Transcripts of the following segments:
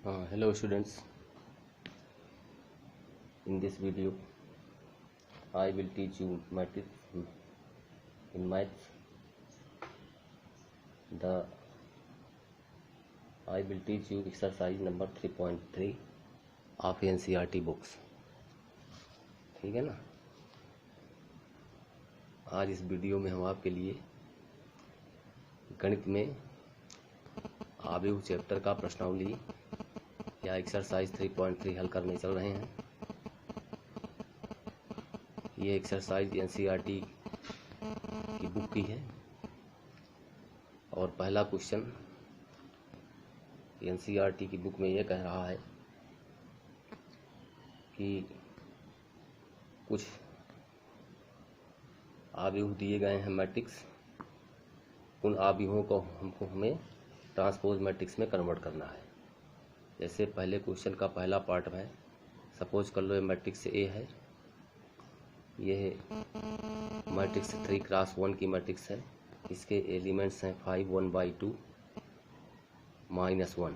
Hello students, in this video I will teach you maths. In maths I will teach you exercise number 3.3 of NCERT books. ठीक है ना। आज इस video में हम आपके लिए गणित में आव्यूह चैप्टर का प्रश्नावली या एक्सरसाइज 3.3 हल करने चल रहे हैं। ये एक्सरसाइज एनसीईआरटी की बुक की है और पहला क्वेश्चन एनसीईआरटी की बुक में ये कह रहा है कि कुछ आव्यूह दिए गए हैं मैट्रिक्स, उन आव्यूहों को हमें ट्रांसपोज मैट्रिक्स में कन्वर्ट करना है। जैसे पहले क्वेश्चन का पहला पार्ट में सपोज कर लो ये मैट्रिक्स ए है, ये मैट्रिक्स 3x1 की मैट्रिक्स है। इसके एलिमेंट्स हैं 5 1/2 -1।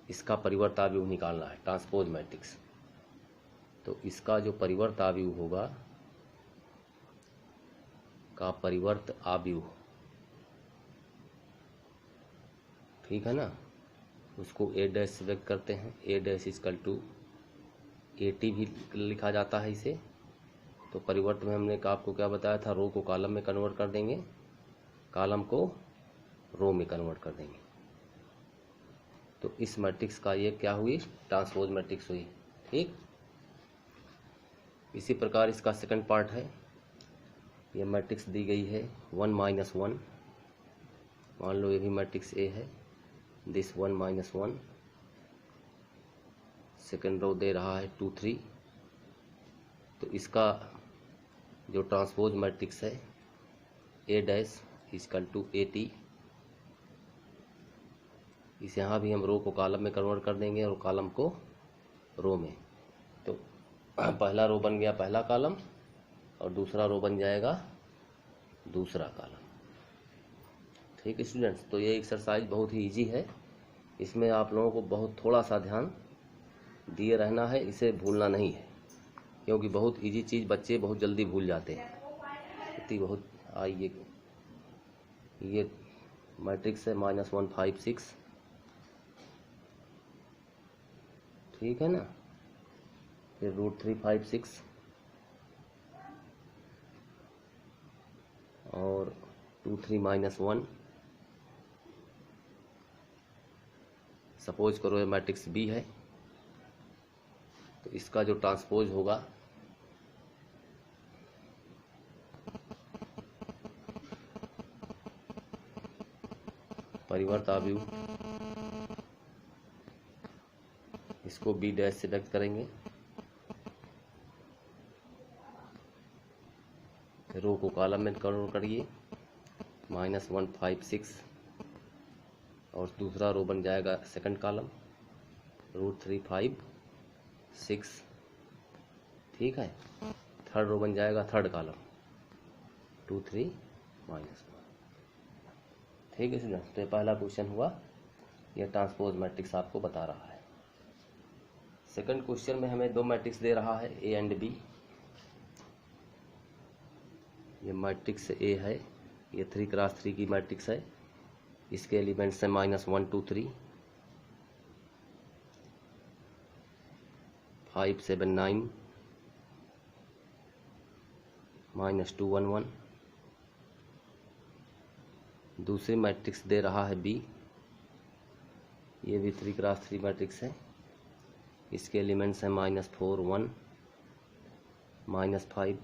इसका परिवर्त आव्यूह निकालना है, ट्रांसपोज मैट्रिक्स। तो इसका जो परिवर्त आव्यूह होगा का परिवर्त आव्यूह, ठीक है ना, उसको ए डैश से व्यक्त करते हैं। ए डैश इक्वल टू AT भी लिखा जाता है इसे। तो परिवर्त में हमने आपको क्या बताया था, रो को कॉलम में कन्वर्ट कर देंगे, कॉलम को रो में कन्वर्ट कर देंगे। तो इस मैट्रिक्स का ये क्या हुई, ट्रांसपोज मैट्रिक्स हुई। ठीक, इसी प्रकार इसका सेकंड पार्ट है। ये मैट्रिक्स दी गई है 1 -1। मान लो ये भी मैट्रिक्स ए है, दिस 1 -1। सेकेंड रो दे रहा है 2 3। तो इसका जो ट्रांसपोज मैट्रिक्स है A dash equal to AT। इस यहाँ भी हम रो को कॉलम में कन्वर्ट कर देंगे और कॉलम को रो में। तो पहला रो बन गया पहला कॉलम और दूसरा रो बन जाएगा दूसरा कॉलम। ठीक है स्टूडेंट्स, तो ये एक्सरसाइज बहुत ही इजी है। इसमें आप लोगों को बहुत थोड़ा सा ध्यान दिए रहना है, इसे भूलना नहीं है, क्योंकि बहुत इजी चीज़ बच्चे बहुत जल्दी भूल जाते हैं। इतनी बहुत आइए, ये मैट्रिक्स है -1 5 6, ठीक है ना। फिर √3 5 6 और 2 3 -1। सपोज करो ये मैट्रिक्स बी है, तो इसका जो ट्रांसपोज होगा परिवर्त आव्यूह, इसको बी डैश से व्यक्त करेंगे। रो को कॉलम में कन्वर्ट करिए, -1 5 6 और दूसरा रो बन जाएगा सेकंड कॉलम √3 5 6, ठीक है। थर्ड रो बन जाएगा थर्ड कॉलम 2 3 -1, ठीक है स्टूडेंट्स। तो ये पहला क्वेश्चन हुआ, यह ट्रांसपोज मैट्रिक्स आपको बता रहा है। सेकंड क्वेश्चन में हमें दो मैट्रिक्स दे रहा है ए एंड बी। ये मैट्रिक्स ए है, ये 3x3 की मैट्रिक्स है। इसके एलिमेंट्स हैं -1 2 3 5 7 9 -2 1 1। दूसरी मैट्रिक्स दे रहा है बी, ये भी 3x3 मैट्रिक्स है। इसके एलिमेंट्स हैं -4 1 -5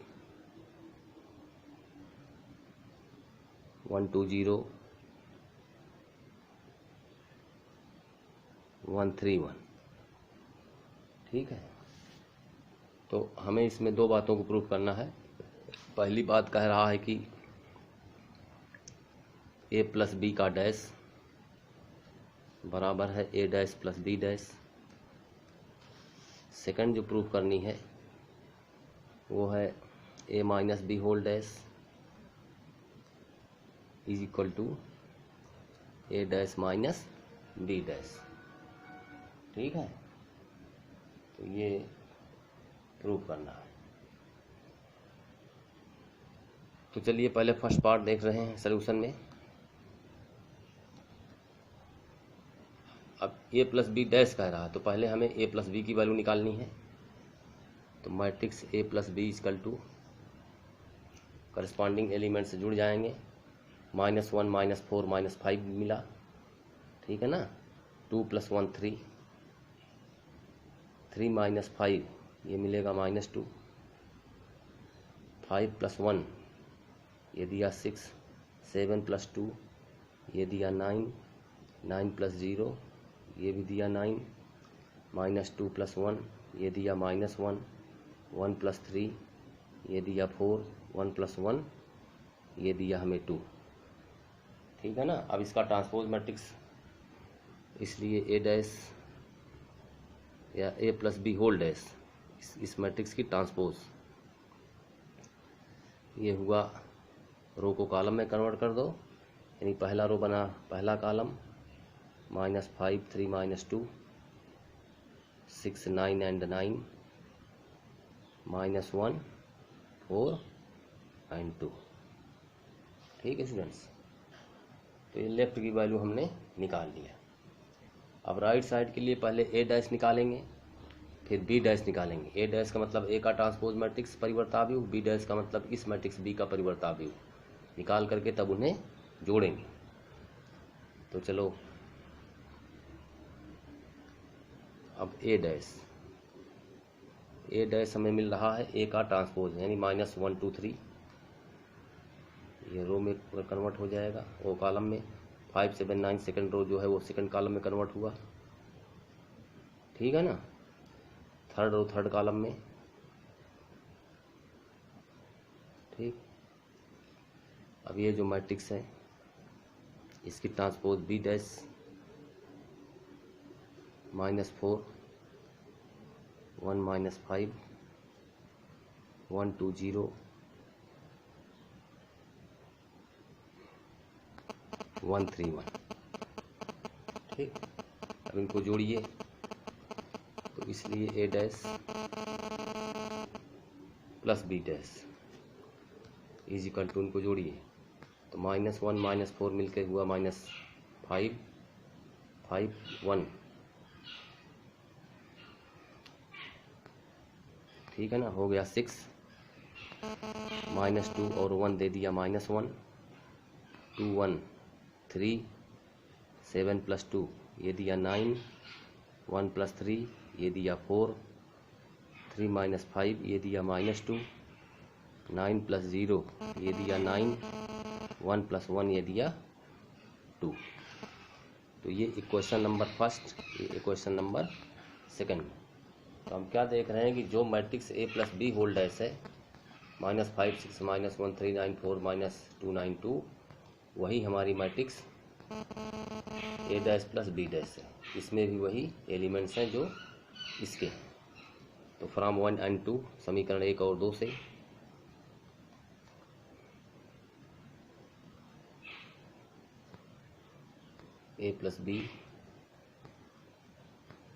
1 2 0 1 3 1, ठीक है। तो हमें इसमें दो बातों को प्रूफ करना है। पहली बात कह रहा है कि a + b का डैश बराबर है a dash + b dash. Second जो प्रूफ करनी है वो है a - b whole dash is equal to a dash - b dash. ठीक है, तो ये प्रूव करना है। तो चलिए पहले फर्स्ट पार्ट देख रहे हैं सॉल्यूशन में। अब a प्लस बी डैश कह रहा है, तो पहले हमें a प्लस बी की वैल्यू निकालनी है। तो matrix a plus B equal to corresponding element से जुड़ जाएंगे। -1 -4 -5 मिला, ठीक है ना। 2 + 1 3, 3 - 5 ये मिलेगा -2, 5 + 1 ये दिया 6, 7 + 2 ये दिया 9, 9 + 0 ये भी दिया 9, -2 + 1 ये दिया -1, 1 + 3 ये दिया 4, 1 + 1 ये दिया हमें 2, ठीक है ना। अब इसका ट्रांसपोज मैट्रिक्स, इसलिए a डैश या a plus B whole dash इस मैट्रिक्स की ट्रांसपोज, ये हुआ रो को कॉलम में कन्वर्ट कर दो, यानी पहला रो बना पहला कॉलम -5 3 -2 6 9 and 9 -1 4 and 2, ठीक है स्टूडेंट्स। तो ये लेफ्ट की वैल्यू हमने निकाल लिया। अब राइट साइड के लिए पहले a डैश निकालेंगे, फिर b डैश निकालेंगे। a डैश का मतलब a का ट्रांसपोज मैट्रिक्स परिवर्ताव्युह, b डैश का मतलब इस मैट्रिक्स b का परिवर्ताव्युह, निकाल करके तब उन्हें जोड़ेंगे। तो चलो अब a डैश हमें मिल रहा है a का ट्रांसपोज, यानी -1 2 3 ये रो में कन्वर्ट हो जाएगा, वो कॉलम में 5 7 9 सेकंड रो जो है वो सेकंड कॉलम में कन्वर्ट हुआ, ठीक है ना। थर्ड रो थर्ड कॉलम में, ठीक। अब ये जो मैट्रिक्स है इसकी ट्रांसपोज बी डैश -4 1 -5 1 2 0 1 3 1, ठीक। अब इनको जोड़िए, तो इसलिए a dash plus b dash is equal to, इनको जोड़िए तो -1 -4 मिलकर हुआ -5 5 1, ठीक है ना। हो गया 6, -2 और 1 दे दिया -1, 2 1 3, 7 + 2 ये दिया 9, 1 + 3 ये दिया 4, 3 - 5 ये दिया -2, 9 + 0 ये दिया 9, 1 + 1 ये दिया 2। तो ये इक्वेशन नंबर फर्स्ट, ये इक्वेशन नंबर सेकंड। तो हम क्या देख रहे हैं कि जो matrix a plus B whole dash है -5 6 -1 3 9 4 -2 9 2, वही हमारी matrix a dash plus B dash है। इसमें भी वही एलिमेंट्स हैं जो इसके हैं। तो फ्रॉम 1 and 2 समीकरण 1 और 2 से a plus B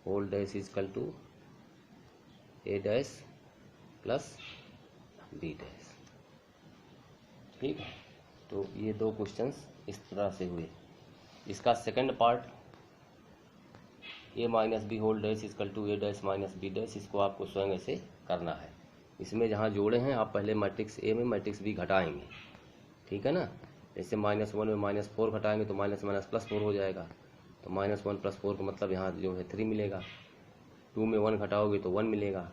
whole dash is equal to a dash plus B dash, ठीक है। तो ये दो क्वेश्चंस इस तरह से हुए। इसका second part a minus B whole dash is equal to a dash minus B dash, इसको आपको स्वयं ऐसे करना है। इसमें जहाँ जोड़े हैं आप पहले मैट्रिक्स a में मैट्रिक्स b घटाएंगे, ठीक है ना। जैसे -1 में -4 घटाएंगे तो -4 हो जाएगा, तो -1 + 4 का मतलब यहाँ जो है 3 मिलेगा। 2 में 1 घटाओगे तो 1 मिलेगा।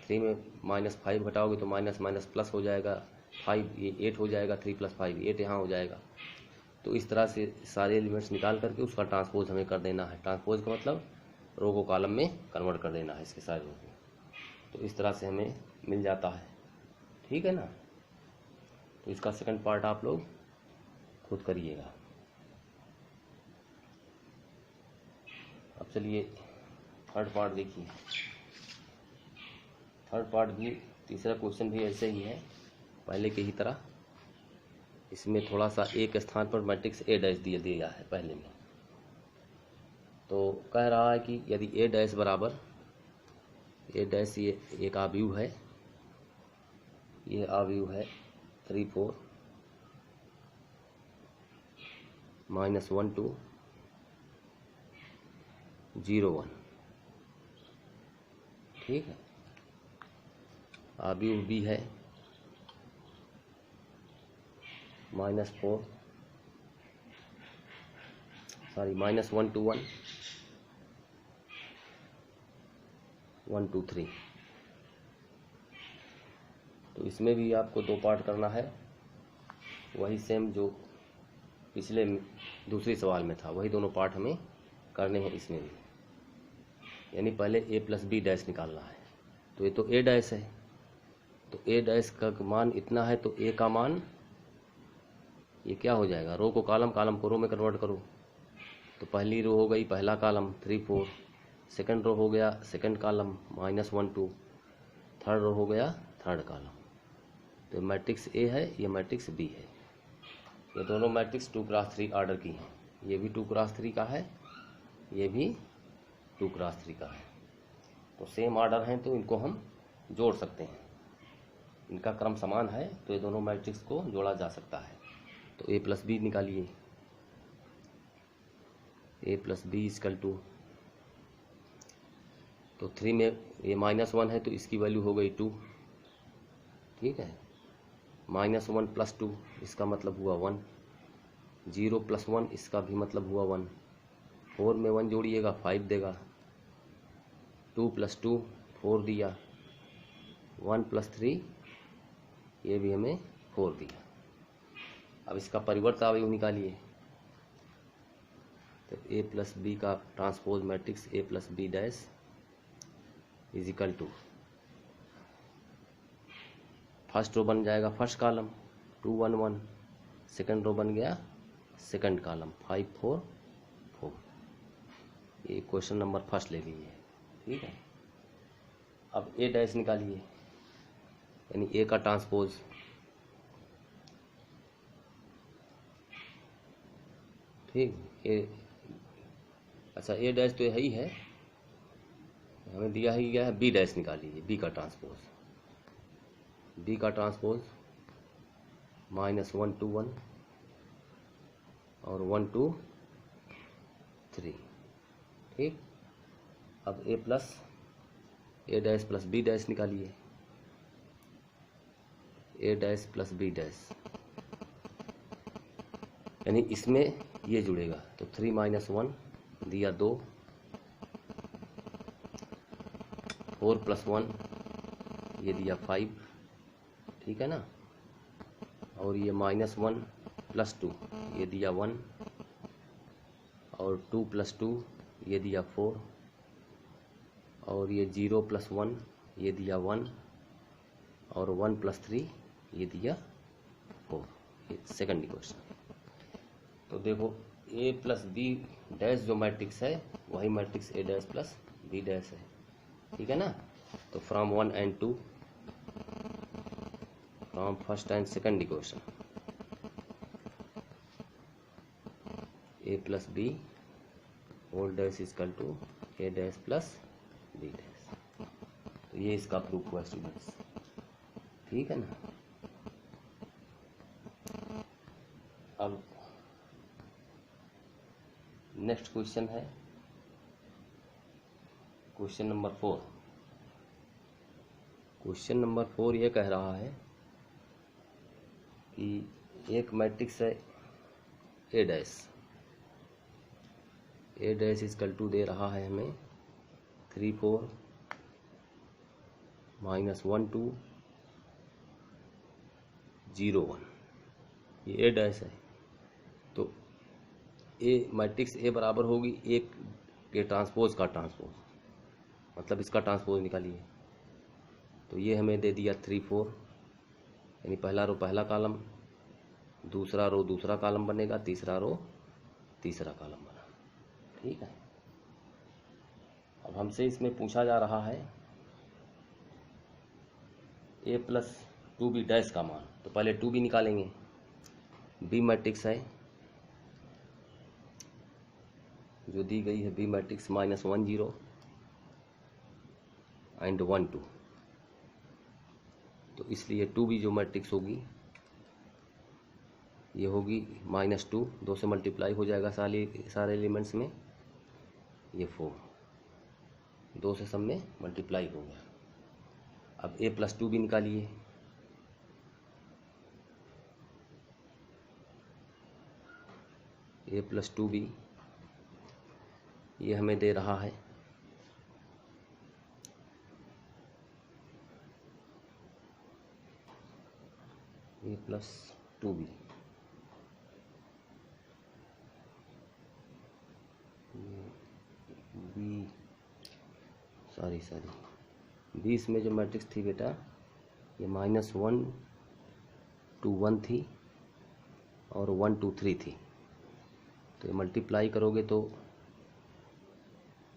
3 में -5 घटाओगे तो प्लस हो जाएगा 5, ये 8 हो जाएगा। 3 + 5 8 यहाँ हो जाएगा। तो इस तरह से सारे एलिमेंट्स निकाल करके उसका ट्रांसपोज हमें कर देना है। ट्रांसपोज का मतलब रो को कॉलम में कन्वर्ट कर देना है इसके सारे रो को। तो इस तरह से हमें मिल जाता है, ठीक है ना। तो इसका सेकंड पार्ट आप लोग खुद करिएगा। अब चलिए थर्ड पार्ट देखिए। थर्ड पार्ट भी, तीसरा क्वेश्चन भी ऐसे ही है पहले की ही तरह। इसमें थोड़ा सा एक स्थान पर मैट्रिक्स a डैश दिया है पहले में। तो कह रहा है कि यदि ए डैश बराबर, ए डैश ये एक आव्यूह है, ये आव्यूह है 3 4 -1 2 0 1, ठीक है। आव्यूह बी है -4 -1 2 1 1 2 3। तो इसमें भी आपको 2 पार्ट करना है, वही सेम जो पिछले दूसरे सवाल में था, वही दोनों पार्ट हमें करने हैं इसमें भी। यानी पहले ए प्लस बी डैश निकालना है। तो ये तो ए डैश है, तो ए डैश का मान इतना है, तो ए का मान ये क्या हो जाएगा, रो को कॉलम, कॉलम को रो में कन्वर्ट करो। तो पहली रो हो गई पहला कॉलम 3 4, सेकंड रो हो गया सेकंड कॉलम -1 2, थर्ड रो हो गया थर्ड कॉलम। तो मैट्रिक्स ए है, ये मैट्रिक्स बी है। ये दोनों मैट्रिक्स 2x3 ऑर्डर की हैं। ये भी 2x3 का है, ये भी 2x3 का है। तो सेम ऑर्डर हैं, तो इनको हम जोड़ सकते हैं, इनका क्रम समान है, तो ये दोनों मैट्रिक्स को जोड़ा जा सकता है। तो ए प्लस बी निकालिए, ए प्लस बी इक्वल टू, तो 3 में ये -1 है, तो इसकी वैल्यू हो गई 2, ठीक है। -1 + 2 इसका मतलब हुआ 1, 0 + 1 इसका भी मतलब हुआ 1, 4 में 1 जोड़िएगा 5 देगा, 2 + 2 4 दिया, 1 + 3 ये भी हमें 4 दिया। अब इसका परिवर्त अवयव निकालिए। तो ए प्लस बी का transpose matrix A plus B dash is equal to, first row बन जाएगा फर्स्ट कॉलम 2 1 1, सेकंड रो बन गया सेकंड कॉलम 5 4 4। ये क्वेश्चन नंबर फर्स्ट ले लीजिए, ठीक है। अब ए डैश निकालिए, यानी ए का ट्रांसपोज, ठीक। ए अच्छा, ए डैश तो यही है, हमें दिया ही गया है बी डैश निकालिए, बी का ट्रांसपोज, बी का ट्रांसपोज -1 2 1 और 1 2 3, ठीक। अब ए डैश प्लस बी डैश निकालिए, ए डैश प्लस बी डैश, यानी इसमें ये जुड़ेगा। तो 3 - 1 दिया 2, 4 + 1 ये दिया 5, ठीक है ना। और ये -1 + 2 ये दिया 1, और 2 + 2 ये दिया 4, और ये 0 + 1 ये दिया 1, और 1 + 3 ये दिया 4। ये सेकंड इक्वेशन। तो देखो ए प्लस बी डैश जो मैट्रिक्स है, वही matrix A dash plus B dash है, ठीक है ना। तो from 1 and 2, from first and second equation, A plus B whole dash equal to A dash plus B dash. तो ये इसका प्रूफ हुआ स्टूडेंट्स, ठीक है ना। अब नेक्स्ट क्वेश्चन है क्वेश्चन नंबर 4। क्वेश्चन नंबर 4 ये कह रहा है कि एक मैट्रिक्स है A dash, A dash equal to दे रहा है हमें 3 4 -1 2 0 1, ये ए डैश है। तो ए मैट्रिक्स ए बराबर होगी एक के ट्रांसपोज का ट्रांसपोज, मतलब इसका ट्रांसपोज निकालिए। तो ये हमें दे दिया 3 4, यानी पहला रो पहला कॉलम, दूसरा रो दूसरा कॉलम बनेगा, तीसरा रो तीसरा कॉलम बना, ठीक है। अब हमसे इसमें पूछा जा रहा है ए प्लस 2b डैश का मान। तो पहले 2b निकालेंगे, बी मैट्रिक्स है जो दी गई है बी मैट्रिक्स -1 0 एंड 1 2, तो इसलिए 2b जो मैट्रिक्स होगी ये होगी -2, 2 से मल्टीप्लाई हो जाएगा सारे एलिमेंट्स में, ये 4, 2 से सब में मल्टीप्लाई हो गया। अब a+2 भी निकालिए, a+2b ये हमें दे रहा है a+2b, बी इसमें जो मैट्रिक्स थी बेटा ये -1 2 1 थी और 1 2 3 थी, तो ये मल्टीप्लाई करोगे तो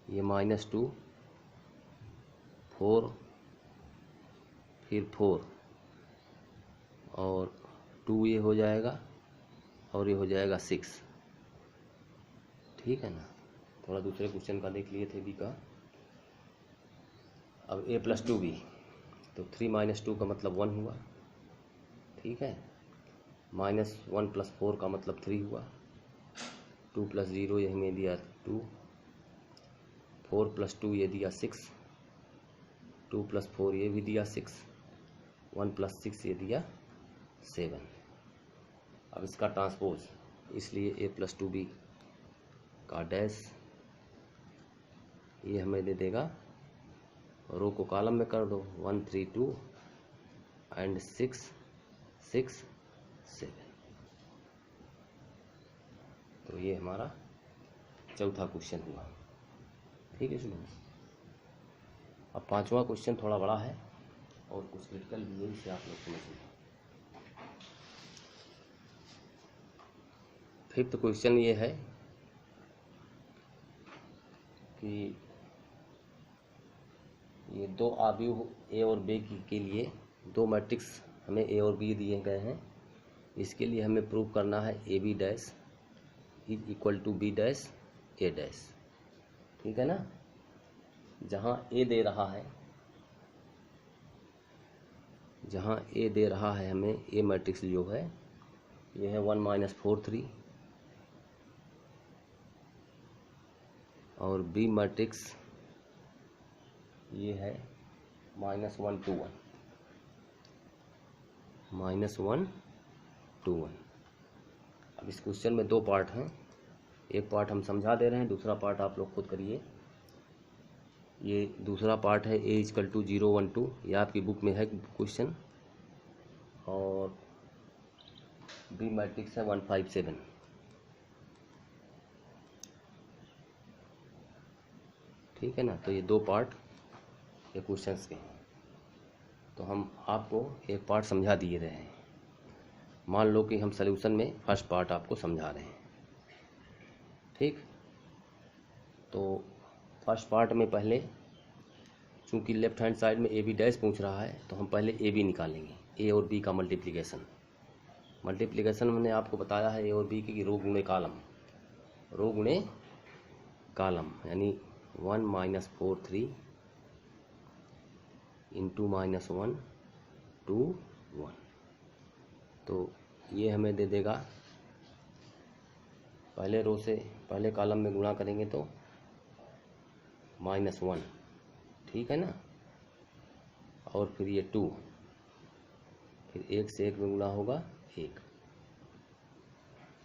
ये -2 4 फिर 4 और 2 ये हो जाएगा और ये हो जाएगा 6। ठीक है ना। थोड़ा दूसरे क्वेश्चन का देख लिए थे बी का। अब a+2b, तो 3 - 2 का मतलब 1 हुआ। ठीक है, -1 + 4 का मतलब 3 हुआ, 2 + 0 ये हमें दिया 2, 4 + 2 ये दिया 6, 2 + 4 ये भी दिया 6, 1 + 6 ये दिया 7। अब इसका ट्रांसपोज, इसलिए a+2b का डैश ये हमें दे देगा, रो को कॉलम में कर दो, 1 3 2 एंड 6 6 7। तो ये हमारा चौथा क्वेश्चन हुआ। ठीक है स्टूडेंट्स। अब पांचवा क्वेश्चन थोड़ा बड़ा है और कुछ क्रिटिकल भी है, इसे आप लोग समझ लीजिए। फिफ्थ क्वेश्चन ये है कि ये दो आव्यूह ए और बी के लिए दो मैट्रिक्स हमें ए और बी दिए गए हैं। इसके लिए हमें प्रूव करना है AB' is equal to B' A'। ठीक है ना। जहाँ A दे रहा है हमें A मैट्रिक्स जो है ये है 1 - 4 3 और B मैट्रिक्स ये है -1 2 1। अब इस क्वेश्चन में दो पार्ट हैं, एक पार्ट हम समझा दे रहे हैं, दूसरा पार्ट आप लोग खुद करिए। ये दूसरा पार्ट है A = 0 1 2, ये आपकी बुक में है क्वेश्चन, और B मैट्रिक्स है 1 5 7। ठीक है ना। तो ये दो पार्ट ये क्वेश्चंस के हैं, तो हम आपको एक पार्ट समझा दिए रहे हैं। मान लो कि हम सॉल्यूशन में फर्स्ट पार्ट आपको समझा रहे हैं। ठीक, तो फर्स्ट पार्ट में पहले चूंकि लेफ्ट हैंड साइड में AB' पूछ रहा है तो हम पहले AB निकालेंगे, A और B का मल्टीप्लिकेशन मैंने आपको बताया है A और B की रो गुणे कॉलम, यानी 1 - 4 3 इंटू -1 2 1। तो ये हमें दे देगा, पहले रो से पहले कॉलम में गुणा करेंगे तो -1। ठीक है ना। और फिर ये 2, फिर 1 से 1 में गुणा होगा 1।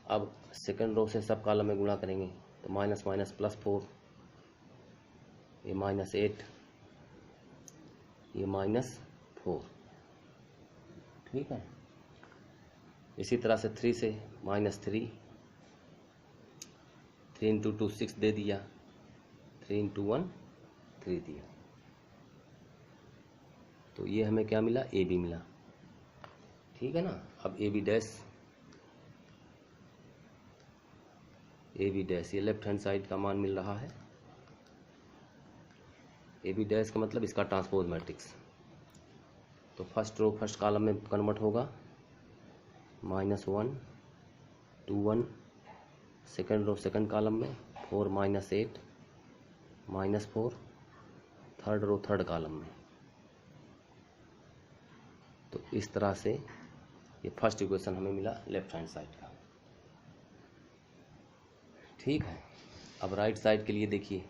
अब सेकंड रो से सब कॉलम में गुणा करेंगे तो -+4, ये -8, ये -4। ठीक है। इसी तरह से 3 से -3, 3 × 2 6 दे दिया, 3 × 1 3 दिया। तो ये हमें क्या मिला, AB मिला। ठीक है ना। अब AB' ये लेफ्ट हैंड साइड का मान मिल रहा है। AB' का मतलब इसका ट्रांसपोज मैट्रिक्स, तो फर्स्ट रो फर्स्ट कॉलम में कन्वर्ट होगा, -1 2 1, सेकंड रो सेकंड कॉलम में 4 minus 8 minus 4, third row third column में। तो इस तरह से ये फर्स्ट इक्वेशन हमें मिला लेफ्ट हैंड साइड का। ठीक है, अब राइट साइड के लिए देखिए,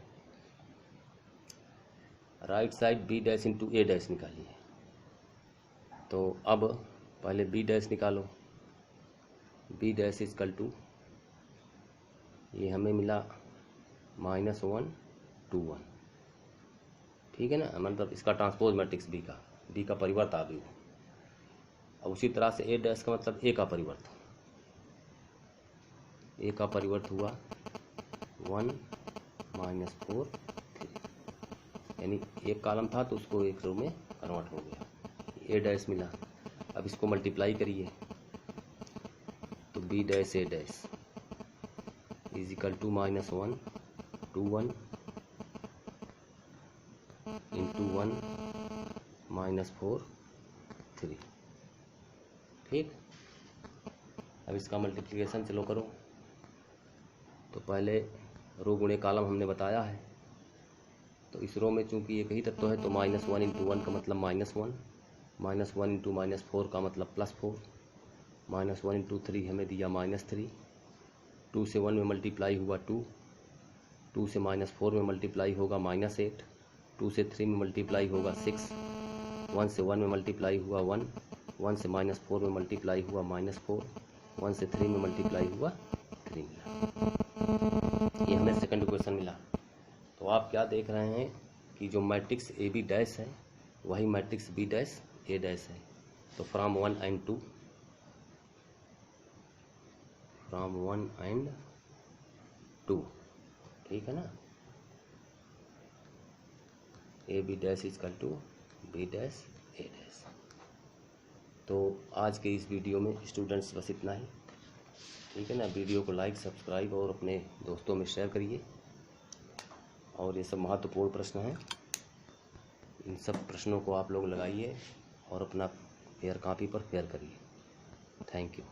right side B dash into A dash निकालिए। तो अब पहले बी डैश निकालो, बी डैश इजकल टू, ये हमें मिला -1 2 1। ठीक है ना, मतलब इसका ट्रांसपोज मैट्रिक्स बी का परिवर्त आ गई। अब उसी तरह से ए डैश का मतलब ए का परिवर्त, ए का परिवर्त हुआ 1 -4 3, यानी एक कॉलम था तो उसको एक रो में कन्वर्ट हो गया, ए डैश मिला। अब इसको मल्टीप्लाई करिए, तो B dash A dash is equal to -1 2 1 into 1 -4 3। ठीक, अब इसका मल्टीप्लिकेशन चलो करो। तो पहले रो गुणे कॉलम हमने बताया है, तो इस रो में चूंकि एक ही तत्व है तो -1 इंटू 1 का मतलब -1, -1 इंटू -4 का मतलब +4, -1 इंटू 3 हमें दिया -3, 2 से 1 में मल्टीप्लाई हुआ 2, 2 से -4 में मल्टीप्लाई होगा -8, 2 से 3 में मल्टीप्लाई होगा 6, 1 से 1 में मल्टीप्लाई हुआ 1, 1 से -4 में मल्टीप्लाई हुआ -4, 1 से 3 में मल्टीप्लाई हुआ 3 मिला। ये हमें सेकंड इक्वेशन मिला। तो आप क्या देख रहे हैं कि जो मैट्रिक्स ए बी डैश है वही matrix B dash A dash है। तो फ्रॉम 1 and 2, फ्रॉम 1 and 2, ठीक है ना, A B dash is equal to B dash A dash. तो आज के इस वीडियो में स्टूडेंट्स बस इतना ही। ठीक है ना, वीडियो को लाइक सब्सक्राइब और अपने दोस्तों में शेयर करिए। और ये सब महत्वपूर्ण प्रश्न हैं, इन सब प्रश्नों को आप लोग लगाइए और अपना फेयर कॉपी पर फेयर करिए। Thank you.